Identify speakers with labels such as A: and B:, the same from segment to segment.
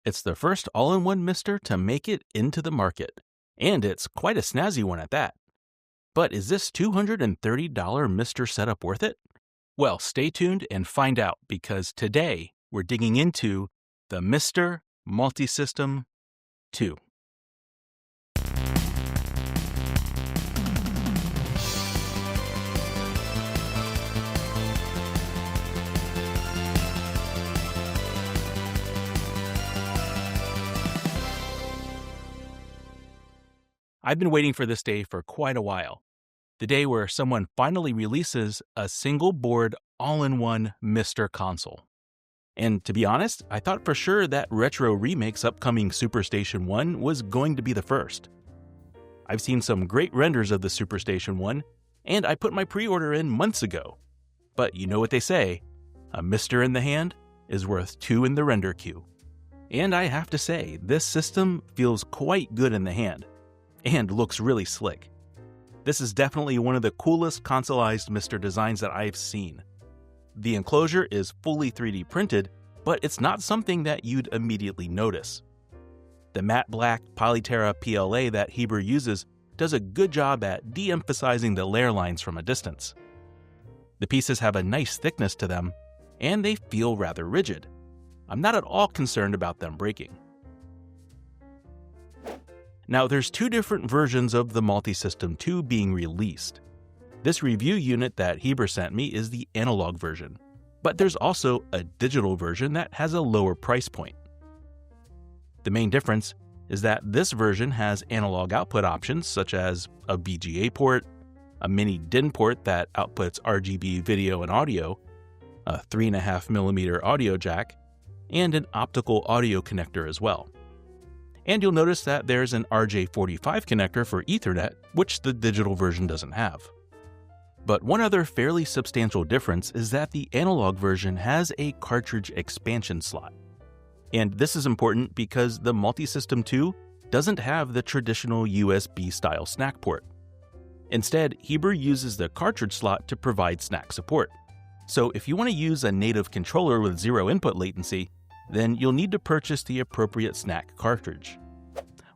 A: It's the first all-in-one MiSTer to make it into the market, and it's quite a snazzy one at that. But is this $230 MiSTer setup worth it? Well, stay tuned and find out, because today we're digging into the MiSTer Multisystem 2. I've been waiting for this day for quite a while. The day where someone finally releases a single board all-in-one MiSTer console. And to be honest, I thought for sure that Retro Remake's upcoming Superstation 1 was going to be the first. I've seen some great renders of the Superstation 1, and I put my pre-order in months ago. But you know what they say, a MiSTer in the hand is worth 2 in the render queue. And I have to say, this system feels quite good in the hand, and looks really slick. This is definitely one of the coolest consoleized MiSTer designs that I've seen. The enclosure is fully 3D printed, but it's not something that you'd immediately notice. The matte black Polyterra PLA that Heber uses does a good job at de-emphasizing the layer lines from a distance. The pieces have a nice thickness to them, and they feel rather rigid. I'm not at all concerned about them breaking. Now, there's 2 different versions of the Multisystem 2 being released. This review unit that Heber sent me is the analog version, but there's also a digital version that has a lower price point. The main difference is that this version has analog output options such as a VGA port, a mini DIN port that outputs RGB video and audio, a 3.5mm audio jack, and an optical audio connector as well. And you'll notice that there's an RJ45 connector for Ethernet, which the digital version doesn't have. But one other fairly substantial difference is that the analog version has a cartridge expansion slot. And this is important because the Multisystem 2 doesn't have the traditional USB-style snack port. Instead, Heber uses the cartridge slot to provide snack support. So if you want to use a native controller with 0 input latency, then you'll need to purchase the appropriate snack cartridge.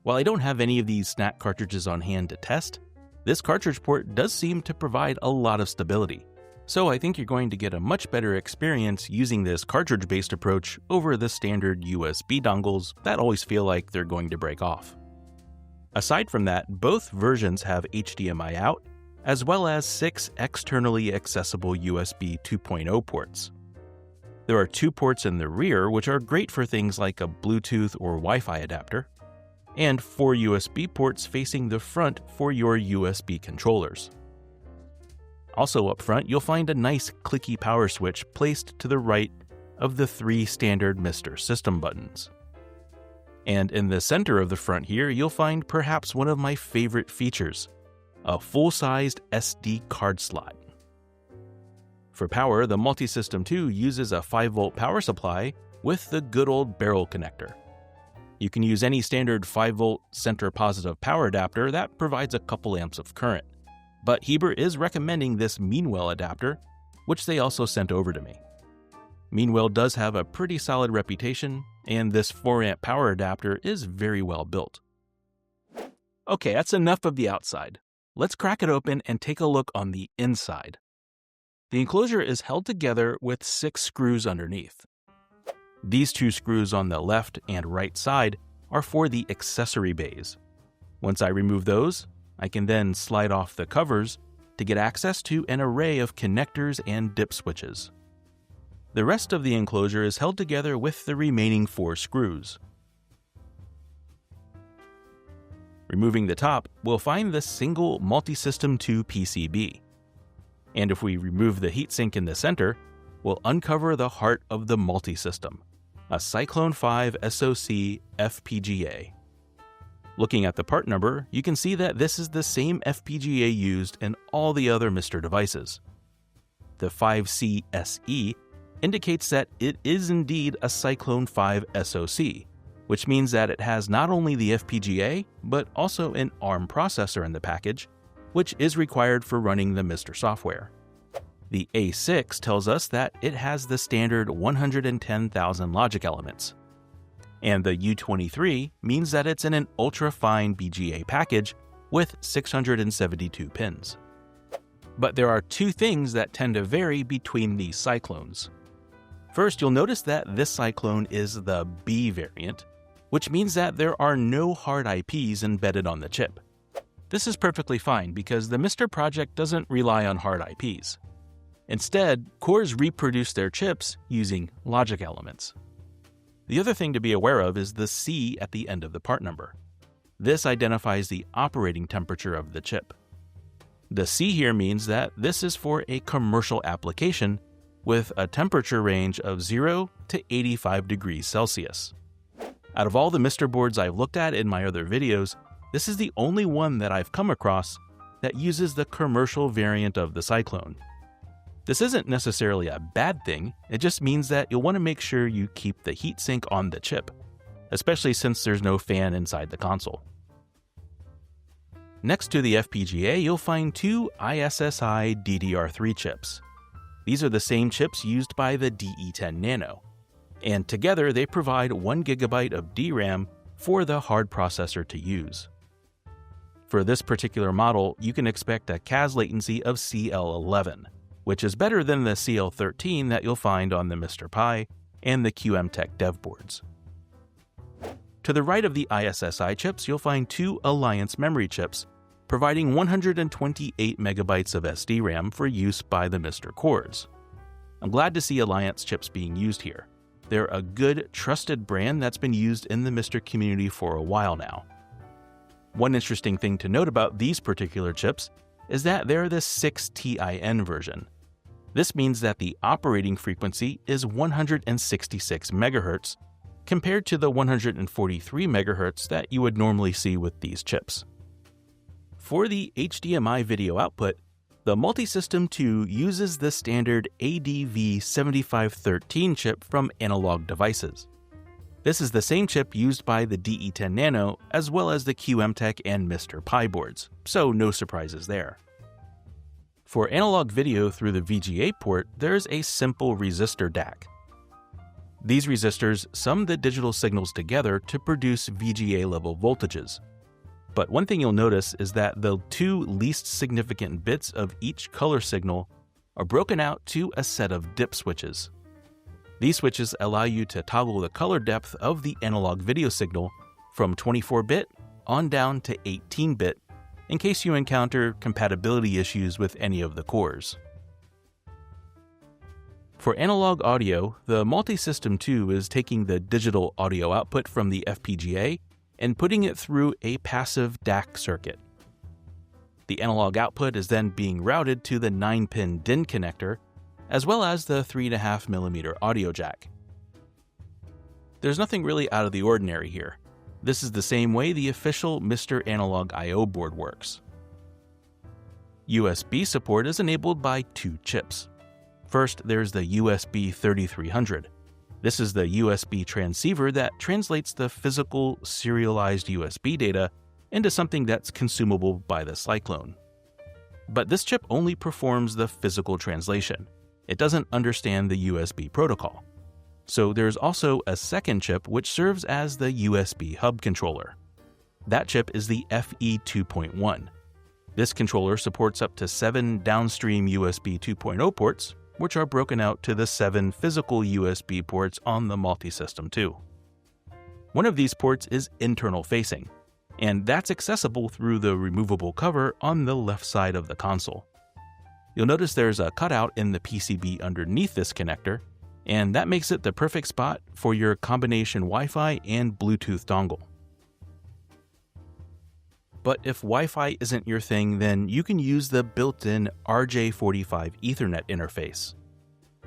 A: While I don't have any of these snack cartridges on hand to test, this cartridge port does seem to provide a lot of stability. So I think you're going to get a much better experience using this cartridge-based approach over the standard USB dongles that always feel like they're going to break off. Aside from that, both versions have HDMI out, as well as 6 externally accessible USB 2.0 ports. There are 2 ports in the rear, which are great for things like a Bluetooth or Wi-Fi adapter, and 4 USB ports facing the front for your USB controllers. Also up front, you'll find a nice clicky power switch placed to the right of the 3 standard MiSTer system buttons. And in the center of the front here, you'll find perhaps one of my favorite features, a full-sized SD card slot. For power, the Multisystem 2 uses a 5-volt power supply with the good old barrel connector. You can use any standard 5-volt center positive power adapter that provides a couple amps of current, but Heber is recommending this Meanwell adapter, which they also sent over to me. Meanwell does have a pretty solid reputation, and this 4-amp power adapter is very well built. Okay, that's enough of the outside. Let's crack it open and take a look on the inside. The enclosure is held together with 6 screws underneath. These 2 screws on the left and right side are for the accessory bays. Once I remove those, I can then slide off the covers to get access to an array of connectors and dip switches. The rest of the enclosure is held together with the remaining 4 screws. Removing the top, we'll find the single Multisystem 2 PCB. And if we remove the heatsink in the center, we'll uncover the heart of the Multisystem, a Cyclone 5 SoC FPGA. Looking at the part number, you can see that this is the same FPGA used in all the other MiSTer devices. The 5C SE indicates that it is indeed a Cyclone 5 SoC, which means that it has not only the FPGA, but also an ARM processor in the package, which is required for running the MiSTer software. The A6 tells us that it has the standard 110,000 logic elements. and the U23 means that it's in an ultra-fine BGA package with 672 pins. But there are two things that tend to vary between these cyclones. First, you'll notice that this cyclone is the B variant, which means that there are no hard IPs embedded on the chip. This is perfectly fine because the MiSTer project doesn't rely on hard IPs. Instead, cores reproduce their chips using logic elements. The other thing to be aware of is the C at the end of the part number. This identifies the operating temperature of the chip. The C here means that this is for a commercial application with a temperature range of 0 to 85 degrees Celsius. Out of all the MiSTer boards I've looked at in my other videos, this is the only one that I've come across that uses the commercial variant of the cyclone. This isn't necessarily a bad thing, it just means that you'll want to make sure you keep the heatsink on the chip, especially since there's no fan inside the console. Next to the FPGA, you'll find two ISSI DDR3 chips. These are the same chips used by the DE10 Nano, and together they provide 1 GB of DRAM for the hard processor to use. For this particular model, you can expect a CAS latency of CL11, which is better than the CL13 that you'll find on the MiSTer Pi and the QM-Tech dev boards. To the right of the ISSI chips, you'll find two Alliance memory chips, providing 128 megabytes of SDRAM for use by the MiSTer cores. I'm glad to see Alliance chips being used here. They're a good, trusted brand that's been used in the MiSTer community for a while now. One interesting thing to note about these particular chips is that they're the 6TIN version. This means that the operating frequency is 166 MHz compared to the 143 MHz that you would normally see with these chips. For the HDMI video output, the Multisystem 2 uses the standard ADV7513 chip from Analog Devices. This is the same chip used by the DE10 Nano as well as the QM-Tech and MiSTer Pi boards, so no surprises there. For analog video through the VGA port, there's a simple resistor DAC. These resistors sum the digital signals together to produce VGA-level voltages. But one thing you'll notice is that the two least significant bits of each color signal are broken out to a set of dip switches. These switches allow you to toggle the color depth of the analog video signal from 24-bit on down to 18-bit in case you encounter compatibility issues with any of the cores. For analog audio, the Multisystem 2 is taking the digital audio output from the FPGA and putting it through a passive DAC circuit. The analog output is then being routed to the 9-pin DIN connector, as well as the 3.5mm audio jack. There's nothing really out of the ordinary here. This is the same way the official MiSTer Analog I/O board works. USB support is enabled by two chips. First, there's the USB 3300. This is the USB transceiver that translates the physical serialized USB data into something that's consumable by the cyclone. But this chip only performs the physical translation. It doesn't understand the USB protocol. So there's also a second chip which serves as the USB hub controller. That chip is the FE2.1. This controller supports up to 7 downstream USB 2.0 ports, which are broken out to the 7 physical USB ports on the Multisystem 2. One of these ports is internal facing, and that's accessible through the removable cover on the left side of the console. You'll notice there's a cutout in the PCB underneath this connector, and that makes it the perfect spot for your combination Wi-Fi and Bluetooth dongle. But if Wi-Fi isn't your thing, then you can use the built-in RJ45 Ethernet interface.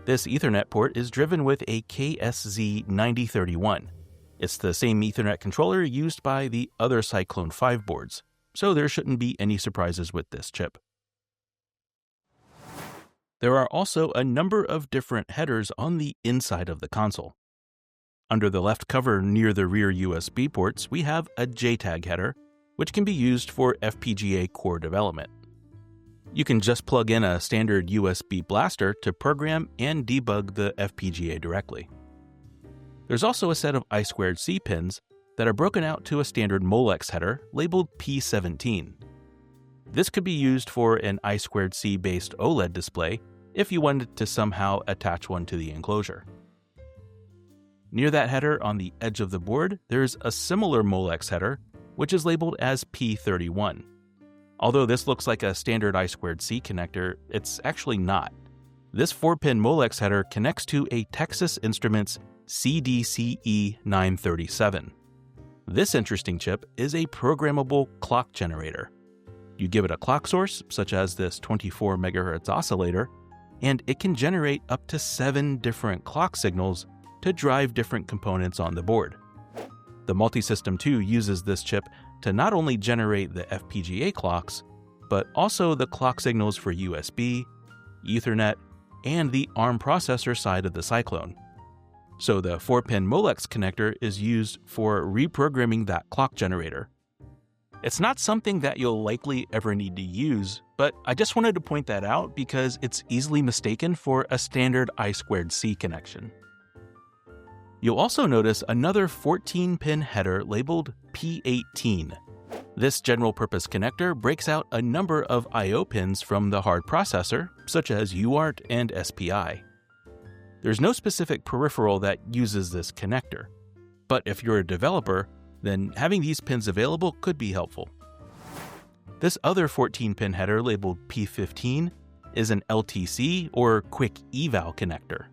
A: This Ethernet port is driven with a KSZ9031. It's the same Ethernet controller used by the other Cyclone 5 boards, so there shouldn't be any surprises with this chip. There are also a number of different headers on the inside of the console. Under the left cover near the rear USB ports, we have a JTAG header, which can be used for FPGA core development. You can just plug in a standard USB blaster to program and debug the FPGA directly. There's also a set of I2C pins that are broken out to a standard Molex header labeled P17. This could be used for an I2C based OLED display if you wanted to somehow attach one to the enclosure. Near that header on the edge of the board, there's a similar Molex header, which is labeled as P31. Although this looks like a standard I2C connector, it's actually not. This 4-pin Molex header connects to a Texas Instruments CDCE937. This interesting chip is a programmable clock generator. You give it a clock source, such as this 24 MHz oscillator, and it can generate up to 7 different clock signals to drive different components on the board. The Multisystem 2 uses this chip to not only generate the FPGA clocks, but also the clock signals for USB, Ethernet, and the ARM processor side of the Cyclone. So the 4-pin Molex connector is used for reprogramming that clock generator. It's not something that you'll likely ever need to use, but I just wanted to point that out because it's easily mistaken for a standard I2C connection. You'll also notice another 14-pin header labeled P18. This general-purpose connector breaks out a number of I/O pins from the hard processor, such as UART and SPI. There's no specific peripheral that uses this connector, but if you're a developer, then having these pins available could be helpful. This other 14-pin header labeled P15 is an LTC or Quick Eval connector.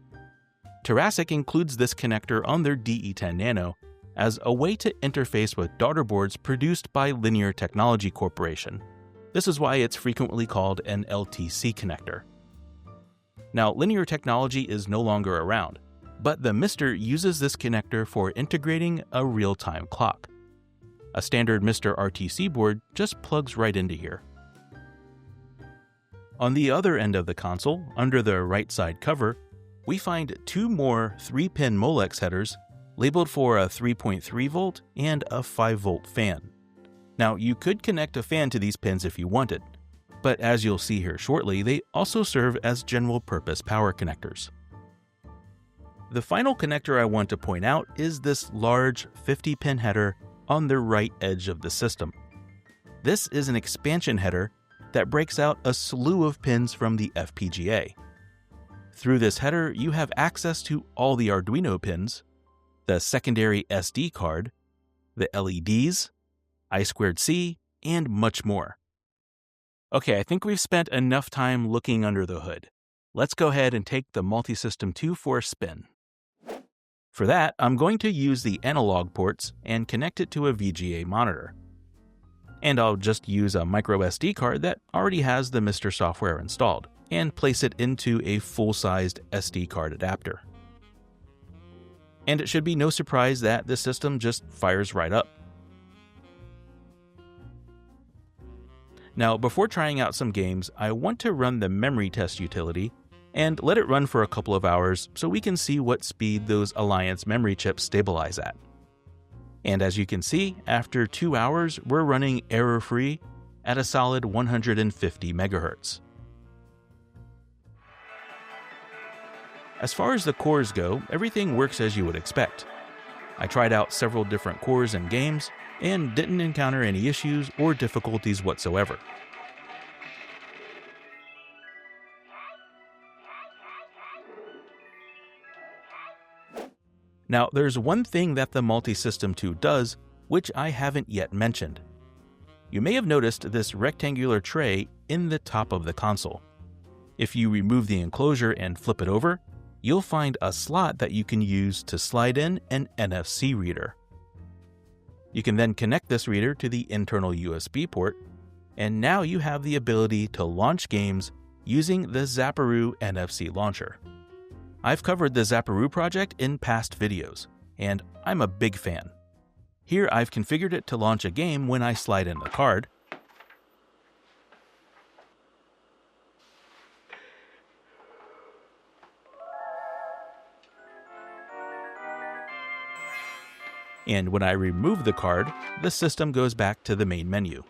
A: Terasic includes this connector on their DE10 Nano as a way to interface with daughter boards produced by Linear Technology Corporation. This is why it's frequently called an LTC connector. Now, Linear Technology is no longer around, but the MiSTer uses this connector for integrating a real-time clock. A standard MiSTer RTC board just plugs right into here. On the other end of the console, under the right side cover, we find 2 more 3-pin Molex headers labeled for a 3.3 volt and a 5 volt fan. Now, you could connect a fan to these pins if you wanted, but as you'll see here shortly, they also serve as general purpose power connectors. The final connector I want to point out is this large 50-pin header on the right edge of the system. This is an expansion header that breaks out a slew of pins from the FPGA. Through this header, you have access to all the Arduino pins, the secondary SD card, the LEDs, I2C, and much more. Okay, I think we've spent enough time looking under the hood. Let's go ahead and take the Multisystem 2 for a spin. For that, I'm going to use the analog ports and connect it to a VGA monitor. And I'll just use a micro SD card that already has the MiSTer software installed, and place it into a full-sized SD card adapter. And it should be no surprise that the system just fires right up. Now, before trying out some games, I want to run the memory test utility and let it run for a couple of hours so we can see what speed those Alliance memory chips stabilize at. And as you can see, after 2 hours, we're running error-free at a solid 150 MHz. As far as the cores go, everything works as you would expect. I tried out several different cores and games, and didn't encounter any issues or difficulties whatsoever. Now, there's one thing that the Multisystem 2 does, which I haven't yet mentioned. You may have noticed this rectangular tray in the top of the console. If you remove the enclosure and flip it over, you'll find a slot that you can use to slide in an NFC reader. You can then connect this reader to the internal USB port, and now you have the ability to launch games using the Zaparoo NFC launcher. I've covered the Zaparoo project in past videos, and I'm a big fan. Here I've configured it to launch a game when I slide in the card, and when I remove the card, the system goes back to the main menu.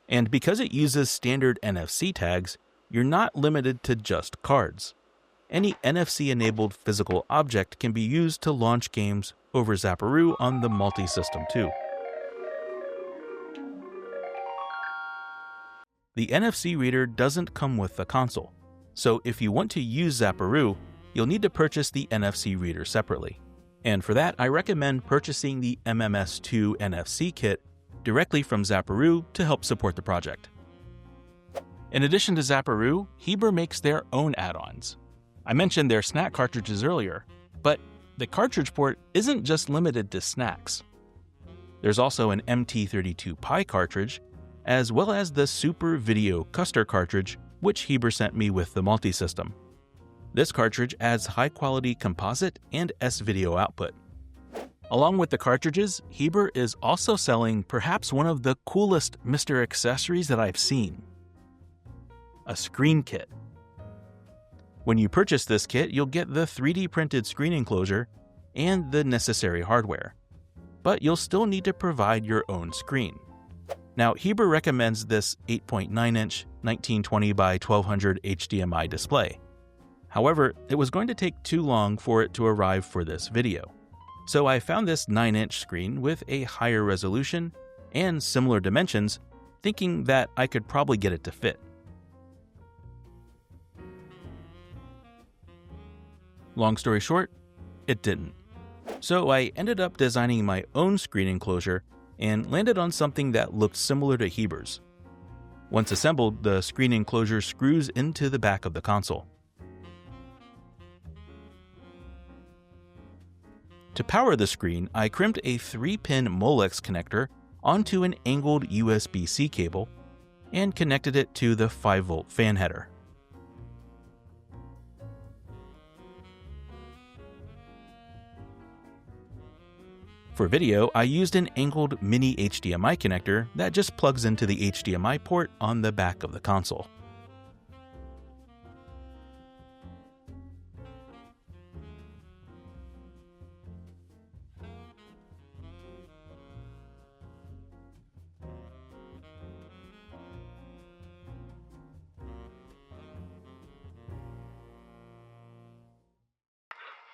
A: And because it uses standard NFC tags, you're not limited to just cards. any NFC-enabled physical object can be used to launch games over Zaparoo on the Multisystem too. The NFC reader doesn't come with the console, so if you want to use Zaparoo, you'll need to purchase the NFC reader separately. And for that, I recommend purchasing the MMS2 NFC kit directly from Zaparoo to help support the project. In addition to Zaparoo, Heber makes their own add-ons. I mentioned their snack cartridges earlier, but the cartridge port isn't just limited to snacks. There's also an MT32 Pi cartridge, as well as the Super Video Custer cartridge, which Heber sent me with the Multisystem. This cartridge adds high-quality composite and S-video output. Along with the cartridges, Heber is also selling perhaps one of the coolest MiSTer accessories that I've seen: a screen kit. When you purchase this kit, you'll get the 3D printed screen enclosure and the necessary hardware, but you'll still need to provide your own screen. Now, Heber recommends this 8.9-inch 1920 by 1200 HDMI display. However, it was going to take too long for it to arrive for this video. So I found this 9-inch screen with a higher resolution and similar dimensions, thinking that I could probably get it to fit. Long story short, it didn't. So I ended up designing my own screen enclosure and landed on something that looked similar to Heber's. Once assembled, the screen enclosure screws into the back of the console. To power the screen, I crimped a 3-pin Molex connector onto an angled USB-C cable and connected it to the 5-volt fan header. For video, I used an angled mini HDMI connector that just plugs into the HDMI port on the back of the console.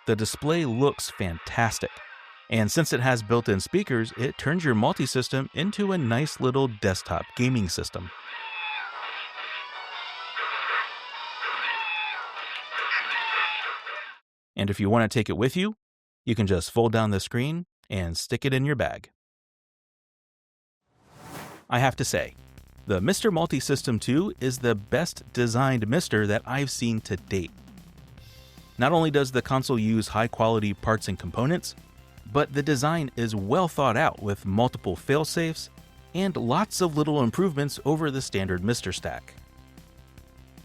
A: The display looks fantastic, and since it has built-in speakers, it turns your multisystem into a nice little desktop gaming system. And if you want to take it with you, you can just fold down the screen and stick it in your bag. I have to say, the MiSTer Multisystem 2 is the best designed MiSTer that I've seen to date. Not only does the console use high-quality parts and components, but the design is well thought out with multiple fail-safes and lots of little improvements over the standard MiSTer stack.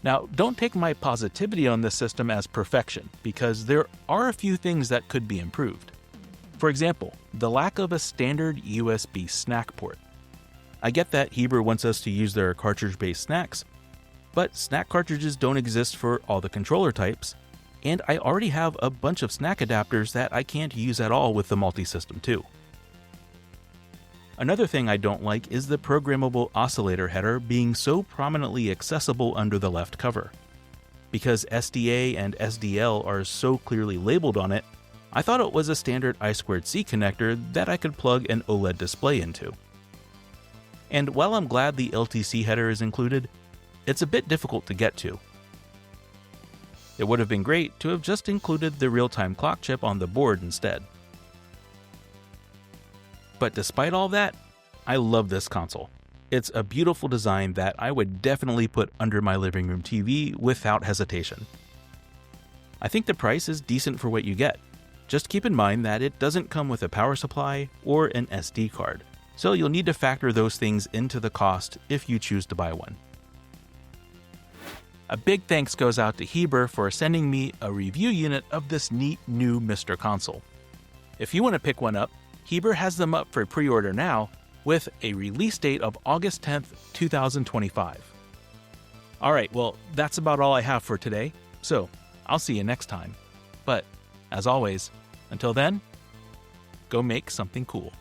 A: Now, don't take my positivity on this system as perfection, because there are a few things that could be improved. For example, the lack of a standard USB snack port. I get that Heber wants us to use their cartridge-based snacks, but snack cartridges don't exist for all the controller types, and I already have a bunch of snack adapters that I can't use at all with the Multisystem 2. Another thing I don't like is the programmable oscillator header being so prominently accessible under the left cover. Because SDA and SDL are so clearly labeled on it, I thought it was a standard I2C connector that I could plug an OLED display into. And while I'm glad the LTC header is included, it's a bit difficult to get to. It would have been great to have just included the real-time clock chip on the board instead. But despite all that, I love this console. It's a beautiful design that I would definitely put under my living room TV without hesitation. I think the price is decent for what you get. Just keep in mind that it doesn't come with a power supply or an SD card, so you'll need to factor those things into the cost if you choose to buy one. A big thanks goes out to Heber for sending me a review unit of this neat new MiSTer console. If you want to pick one up, Heber has them up for pre-order now with a release date of August 10th, 2025. Alright, well, that's about all I have for today, so I'll see you next time. But, as always, until then, go make something cool.